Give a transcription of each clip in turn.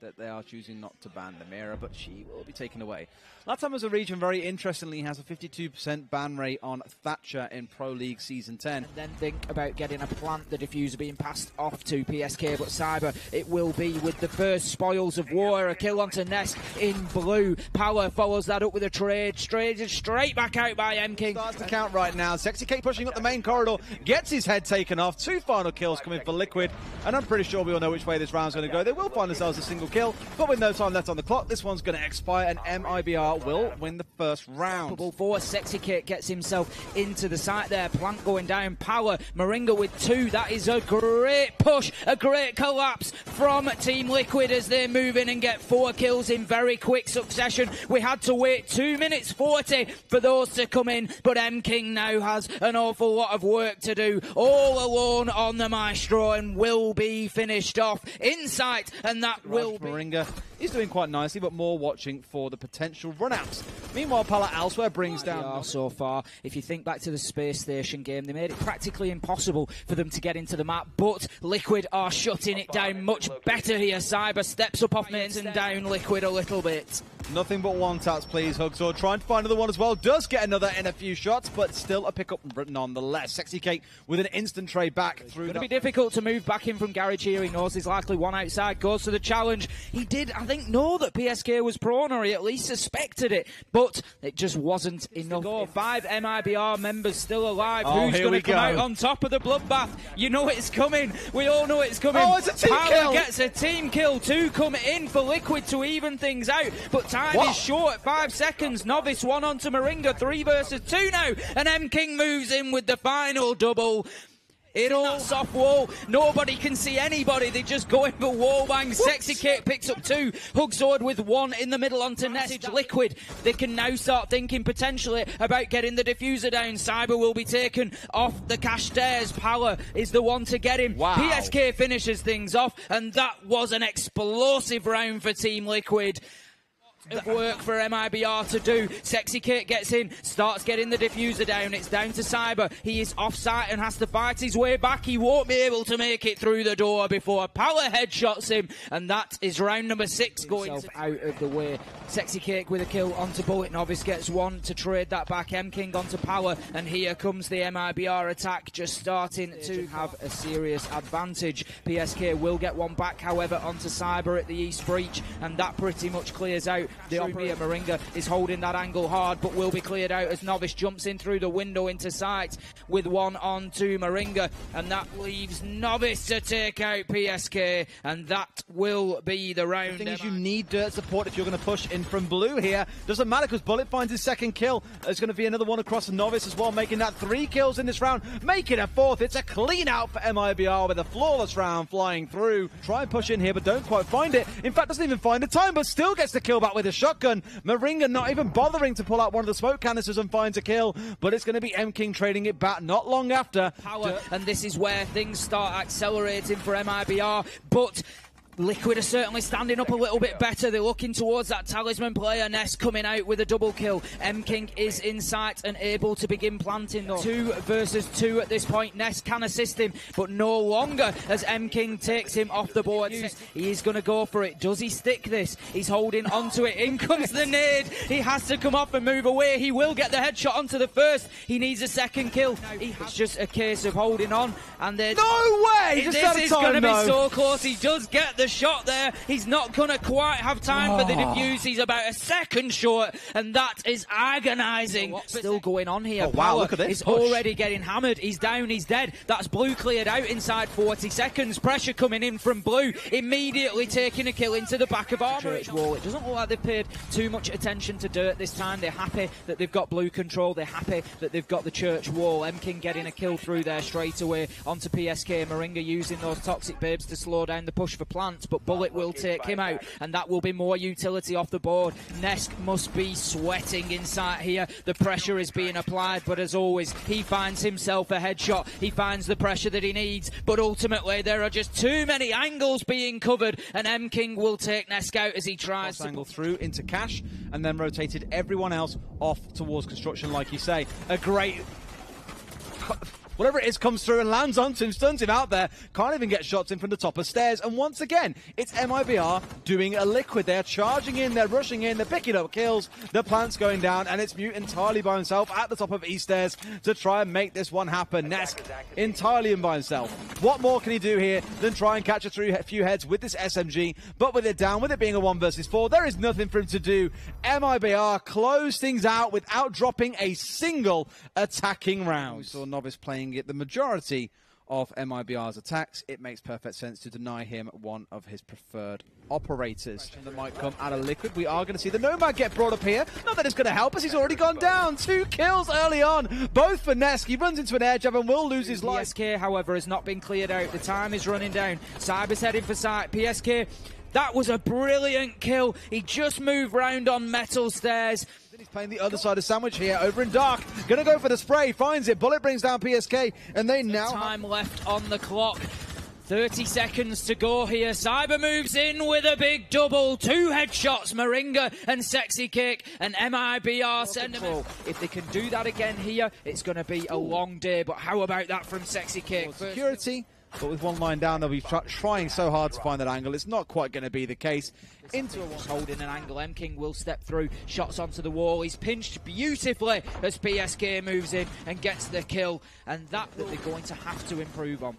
That they are choosing not to ban the Mira, but she will be taken away. Latam as a region, very interestingly, has a 52% ban rate on Thatcher in Pro League Season 10. And then think about getting a plant, the diffuser being passed off to PSK, but Cyber, it will be with the first spoils of war. A kill onto Ness in blue. Power follows that up with a trade. Straight back out by M-King. Starts to count right now. SiegeGG pushing up the main corridor, gets his head taken off. 2 final kills coming for Liquid, and I'm pretty sure we all know which way this round's going to go. They will find themselves a single kill, but with no time left on the clock, this one's going to expire, and MIBR will win the first round. For SiegeGG gets himself into the site there. Plant going down. Power. Moringa with 2. That is a great push, a great collapse from Team Liquid as they move in and get 4 kills in very quick succession. We had to wait 2 minutes 40 for those to come in, but M-King now has an awful lot of work to do, all alone on the Maestro, and will be finished off in sight, and that will be... Moringa is doing quite nicely, but more watching for the potential runouts. Meanwhile, Pala elsewhere brings down... So far, if you think back to the Space Station game, they made it practically impossible for them to get into the map, but Liquid are shutting it down much better here. Cyber steps up off mates and down Liquid a little bit. Nothing but one taps, please, Hugsor. Trying to find another one as well. Does get another in a few shots, but still a pickup nonetheless. SiegeGG with an instant trade back through. It's going to be difficult to move back in from Garage here. He knows there's likely one outside. Goes to the challenge. He did, I think, know that PSK was prone, or he at least suspected it, but it just wasn't enough. 5 MIBR members still alive. Who's going to come out on top of the bloodbath? You know it's coming. We all know it's coming. Oh, it's a team kill. Gets a team kill. 2 come in for Liquid to even things out, but time is short. 5 seconds. Novice 1 onto Moringa. 3 versus 2 now, and M-King moves in with the final double. It all soft wall. Nobody can see anybody. They just go in for wall bangs. SiegeGG picks up 2. Hugsword with 1 in the middle onto Nessage. Liquid, they can now start thinking potentially about getting the diffuser down. Cyber will be taken off the cash stairs. Power is the one to get him. PSK finishes things off, and that was an explosive round for Team Liquid. Of work for MIBR to do. SiegeGG gets in, starts getting the diffuser down. It's down to Cyber. He is off site and has to fight his way back. He won't be able to make it through the door before Power headshots him, and that is round number 6 going out of the way. SiegeGG with a kill onto Bullet. Novice gets 1 to trade that back. M-King onto Power, and here comes the MIBR attack, just starting to have a serious advantage. PSK will get 1 back, however, onto Cyber at the East Breach, and that pretty much clears out. The operator Moringa is holding that angle hard, but will be cleared out as Novice jumps in through the window into sight with 1 on to Moringa, and that leaves Novice to take out PSK, and that will be the round. The thing is, you need dirt support if you're going to push in from blue here. Doesn't matter because Bullet finds his 2nd kill. There's going to be another one across Novice as well, making that 3 kills in this round, making a 4th. It's a clean out for MIBR with a flawless round flying through. Try and push in here, but don't quite find it. In fact, doesn't even find the time, but still gets the kill back with a shotgun. Moringa not even bothering to pull out one of the smoke canisters and finds a kill, but it's going to be M-King trading it back not long after. Power, and this is where things start accelerating for MIBR, but Liquid are certainly standing up a little bit better. They're looking towards that talisman player. Ness coming out with a double kill. M-King is in sight and able to begin planting though. 2 versus 2 at this point. Ness can assist him, but no longer as M-King takes him off the board. He is going to go for it. Does he stick this? He's holding onto it. In comes the nade. He has to come off and move away. He will get the headshot onto the first. He needs a 2nd kill. It's just a case of holding on. And then no way! This is going to be so close. He does get the shot there. He's not going to quite have time for the defuse. He's about a 2nd short, and that is agonising. What's still going on here? Oh, wow, look at this. He's already getting hammered. He's down, he's dead. That's blue cleared out inside 40 seconds. Pressure coming in from blue, immediately taking a kill into the back of armour. It doesn't look like they've paid too much attention to dirt this time. They're happy that they've got blue control. They're happy that they've got the church wall. M-King getting a kill through there straight away onto PSK. Moringa using those toxic babes to slow down the push for plants, but Bullet will take him out, and that will be more utility off the board. Nesk must be sweating inside here. The pressure is being applied, but as always, he finds himself a headshot. He finds the pressure that he needs, but ultimately there are just too many angles being covered, and M-King will take Nesk out as he tries to angle through into cash, and then rotated everyone else off towards construction, like you say. A great Whatever it is comes through and lands onto him, stuns him out there. Can't even get shots in from the top of stairs. And once again, it's MIBR doing a Liquid. They're charging in, they're rushing in, they're picking up kills. The plant's going down, and it's Mute entirely by himself at the top of East stairs to try and make this one happen. Nesk entirely in by himself. What more can he do here than try and catch a few heads with this SMG? But with it down, with it being a 1 versus 4, there is nothing for him to do. MIBR close things out without dropping a single attacking round. We saw Novice playing it the majority of MIBR's attacks. It makes perfect sense to deny him one of his preferred operators. That might come out of Liquid. We are going to see the Nomad get brought up here. Not that it's going to help us. He's already gone down. 2 kills early on, both for Nesk. He runs into an air jab and will lose his life. PSK, however, has not been cleared out. The time is running down. Cyber's heading for site. PSK, that was a brilliant kill. He just moved round on metal stairs. He's playing the other side of Sandwich here, over in Dark. Gonna go for the spray, finds it. Bullet brings down PSK, and they now time left on the clock. 30 seconds to go here. Cyber moves in with a big double. 2 headshots, Moringa and Sexy Kick, and MIBR send him. If they can do that again here, it's going to be a long day. But how about that from Sexy Kick? Security, but with 1 line down, they'll be trying so hard to find that angle. It's not quite going to be the case. Into holding an angle. M-King will step through, shots onto the wall. He's pinched beautifully as PSK moves in and gets the kill, and that they're going to have to improve on.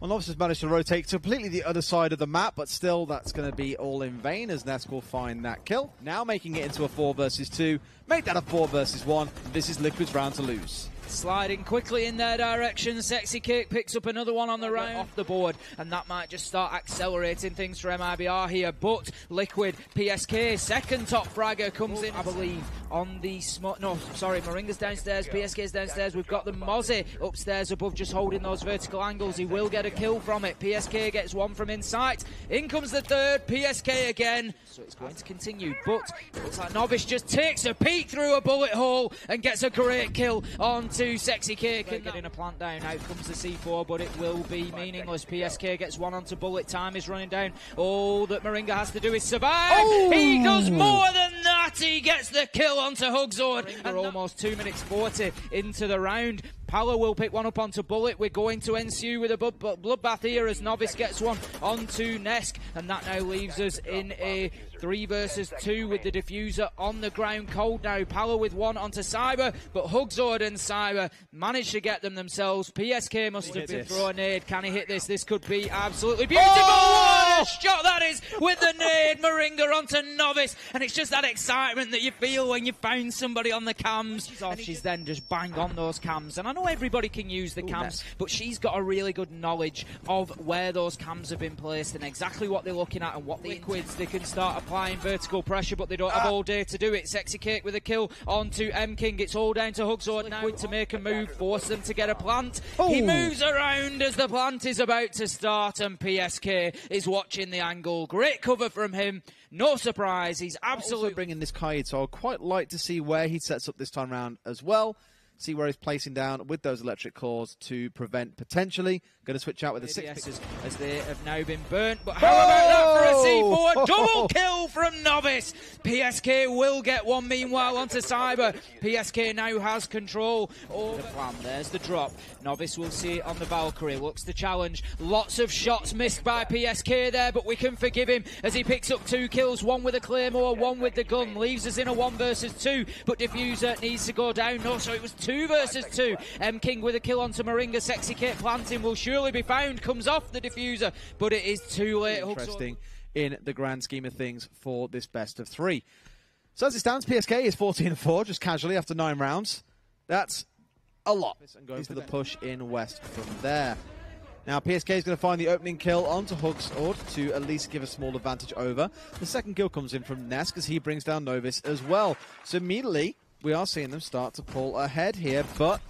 Well, Novice has managed to rotate completely the other side of the map, but still that's going to be all in vain as Nesk will find that kill. Now making it into a 4 versus 2. Make that a 4 versus 1. This is Liquid's round to lose. Sliding quickly in their direction. Sexy Kick picks up another one on the round off the board, and that might just start accelerating things for MIBR here. But Liquid, PSK, second top fragger comes in, I believe, on the no, sorry, Moringa's downstairs, PSK's downstairs. We've got the Mozzie upstairs above, just holding those vertical angles. He will get a kill from it. PSK gets one from inside. In comes the third, PSK again. So it's going to continue, but it looks like Novice just takes a peek through a bullet hole and gets a great kill onto Sexy Kick. And getting a plant down. Out comes the C4, but it will be meaningless. PSK gets one onto Bullet. Time is running down. All that Moringa has to do is survive. Oh! He does more than that. He gets the kill onto Hugzord. And almost 2 minutes 40 into the round. Palo will pick one up onto Bullet. We're going to ensue with a bloodbath here as Novice gets one onto Nesk, and that now leaves us in a 3 versus 2 with the diffuser on the ground cold now. Palo with one onto Cyber, but Hugzord and Cyber managed to get them themselves. PSK must have been throw a nade. Can he hit this? This could be absolutely beautiful. Oh! What a shot that is with the nade. Moringa onto Novice, and it's just that excitement that you feel when you found somebody on the cams. She's then just banged on those cams, and I know everybody can use the cams, but she's got a really good knowledge of where those cams have been placed and exactly what they're looking at and what Liquids they can start applying vertical pressure, but they don't have all day to do it. Sexy Kick with a kill onto M-King. It's all down to Hugzord now to make a move, force them to get a plant. He moves around as the plant is about to start, and PSK is watching the angle. Great cover from him. No surprise, he's absolutely bringing this kite, so I'd quite like to see where he sets up this time round as well. See where he's placing down with those electric claws to prevent potentially. Going to switch out with the 6 as they have now been burnt. But how about that for a C4? Double kill from Novice. PSK will get one meanwhile onto Cyber. PSK now has control over the plan. There's the drop. Novice will see it on the Valkyrie. Looks to challenge. Lots of shots missed by PSK there, but we can forgive him as he picks up 2 kills. One with a Claymore, one with the gun. Leaves us in a 1 versus 2, but Diffuser needs to go down. No, so it was 2 versus 2. M-King with a kill onto Moringa. Sexy Kick planting will surely be found. Comes off the Diffuser, but it is too late. Interesting in the grand scheme of things for this best of 3. So as it stands, PSK is 14-4, just casually after 9 rounds. That's a lot. And going for the push in west from there. Now PSK is going to find the opening kill onto Hugzord to at least give a small advantage over. The second kill comes in from Nesk as he brings down Novice as well. So immediately we are seeing them start to pull ahead here, but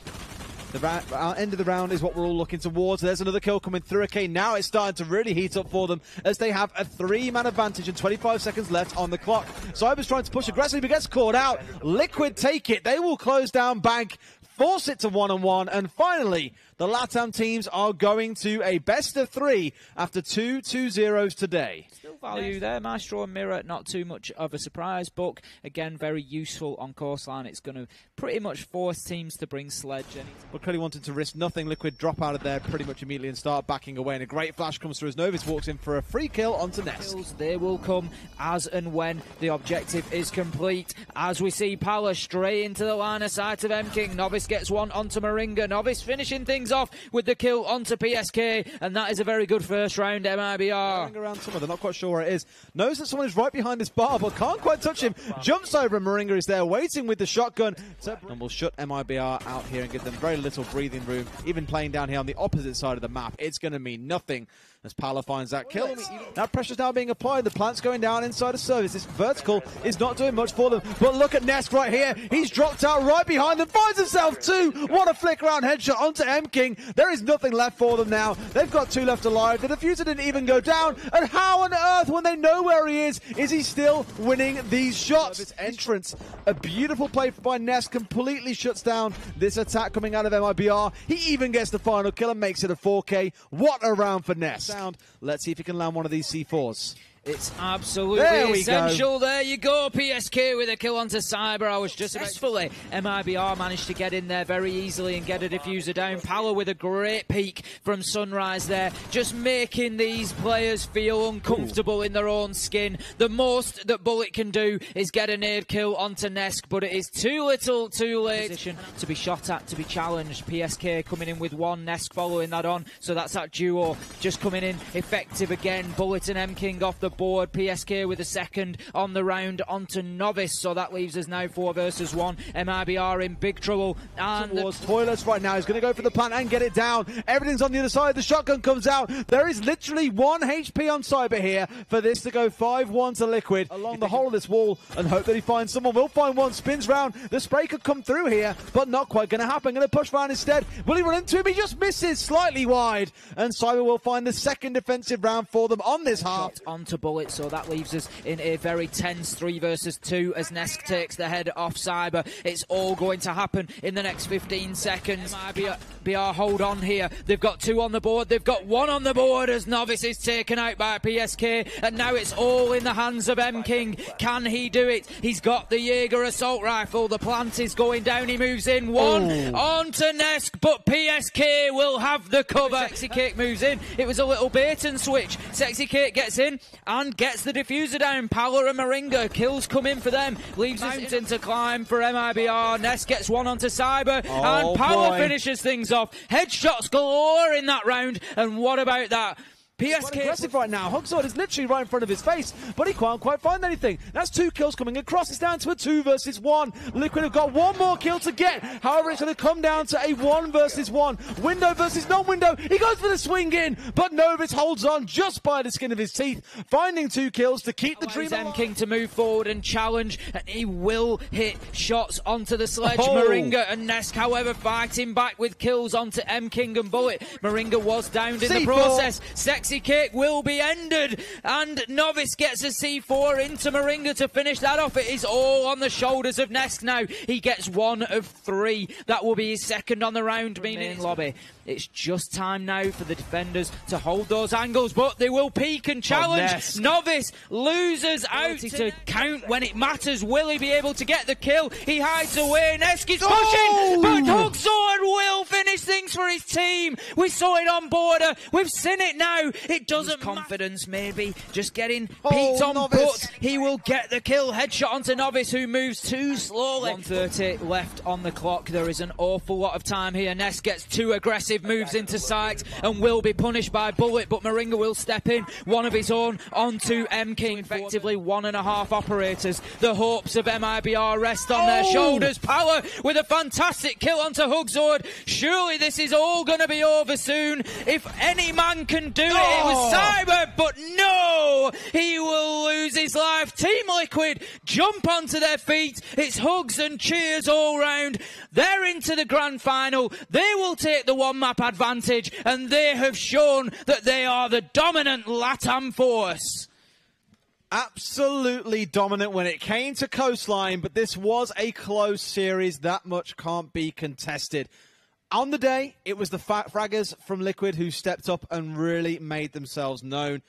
the end of the round is what we're all looking towards. There's another kill coming through. Okay, now it's starting to really heat up for them as they have a 3-man advantage and 25 seconds left on the clock. Cyber's trying to push aggressively but gets caught out. Liquid take it. They will close down Bank, force it to 1-on-1, and finally The LATAM teams are going to a best of 3 after 2 2-0s today. Still value there. Maestro and Mirror, not too much of a surprise book. Again, very useful on course line. It's going to pretty much force teams to bring Sledge. We're clearly wanting to risk nothing. Liquid drop out of there pretty much immediately and start backing away. And a great flash comes through as Novus walks in for a free kill onto Nesk. They will come as and when the objective is complete. As we see Pala straight into the line of sight of MKing. Novice gets one onto Moringa. Novice finishing things off with the kill onto PSK. And that is a very good first round MIBR. Going around somewhere, they're not quite sure where it is. Knows that someone is right behind this bar, but can't quite touch him. Jumps over and Moringa is there waiting with the shotgun. And will shut MIBR out here and give them very little breathing room. Even playing down here on the opposite side of the map, it's going to mean nothing as Pala finds that kill. That pressure's now being applied. The plant's going down inside of service. This vertical is not doing much for them. But look at Nesk right here. He's dropped out right behind them. Finds himself 2. What a flick around headshot onto MKing. There is nothing left for them now. They've got 2 left alive. The diffuser didn't even go down. And how on earth, when they know where he is he still winning these shots? Its entrance. A beautiful play by Nesk. Completely shuts down this attack coming out of MIBR. He even gets the final kill and makes it a 4K. What a round for Nesk. Let's see if he can land one of these C4s. It's absolutely essential. There you go. PSK with a kill onto Cyber. I was just successfully. MIBR managed to get in there very easily and get a diffuser down. Pala with a great peek from Sunrise there. Just making these players feel uncomfortable in their own skin. The most that Bullet can do is get a nade kill onto Nesk, but it is too little, too late. Position to be shot at, to be challenged. PSK coming in with 1, Nesk following that on. So that's that duo just coming in effective again. Bullet and MKing off the board. PSK with a second on the round onto Novice, so that leaves us now 4 versus 1. MIBR in big trouble. And towards toilets right now. He's going to go for the plant and get it down. Everything's on the other side. The shotgun comes out. There is literally 1 HP on Cyber here for this to go 5-1 to Liquid along the whole of this wall and hope that he finds someone. Will find one. Spins round. The spray could come through here, but not quite going to happen. Going to push round instead. Will he run into him? He just misses slightly wide, and Cyber will find the second defensive round for them on this half. Onto Bullet, so that leaves us in a very tense 3 versus 2 as Nesk takes the head off Cyber. It's all going to happen in the next 15 seconds. MIBR hold on here. They've got 2 on the board. They've got 1 on the board as Novice is taken out by PSK, and now it's all in the hands of MKing. Can he do it? He's got the Jaeger assault rifle. The plant is going down. He moves in 1 onto Nesk, but PSK will have the cover. Sexy Cake moves in. It was a little bait and switch. Sexy Cake gets in and gets the diffuser down. Pala and Moringa, kills come in for them. Leaves us mountain to climb for MIBR. Nesk gets 1 onto Cyber, and Pala finishes things off. Headshots galore in that round, and what about that? PSK aggressive right now. Hugsword is literally right in front of his face, but he can't quite find anything. That's 2 kills coming across. It's down to a 2 versus 1. Liquid have got 1 more kill to get. However, it's going to come down to a 1 versus 1. Window versus non-window. He goes for the swing in, but Novus holds on just by the skin of his teeth, finding 2 kills to keep the dream alive. MKing to move forward and challenge, and he will hit shots onto the sledge. Moringa and Nesk, however, fighting back with kills onto MKing and Bullet. Moringa was downed in the process. Sexy Cake will be ended, and Novice gets a C4 into Moringa to finish that off. It is all on the shoulders of Nesk now. He gets 1 of 3. That will be his second on the round, meaning lobby. It's just time now for the defenders to hold those angles, but they will peek and challenge. Novice loses out to count when it matters. Will he be able to get the kill? He hides away. Nesk is pushing, but Hugsword will finish things for his team. We saw it on border. We've seen it now. It doesn't confidence, maybe just getting peeked on, but he will get the kill. Headshot onto Novice, who moves too slowly. 1:30 left on the clock. There is an awful lot of time here. Nesk gets 2 aggressive moves into sight and will be punished by Bullet, but Moringa will step in, 1 of his own onto MKing. Effectively 1.5 operators. The hopes of MIBR rest on their shoulders. Pala with a fantastic kill onto Hugsword. Surely this is all going to be over soon. If any man can do it, it was Cyber, but no! He will lose his life. Team Liquid jump onto their feet. It's hugs and cheers all round. They're into the grand final. They will take the 1-map advantage, and they have shown that they are the dominant LATAM force. Absolutely dominant when it came to coastline, but this was a close series. That much can't be contested. On the day, it was the fraggers from Liquid who stepped up and really made themselves known.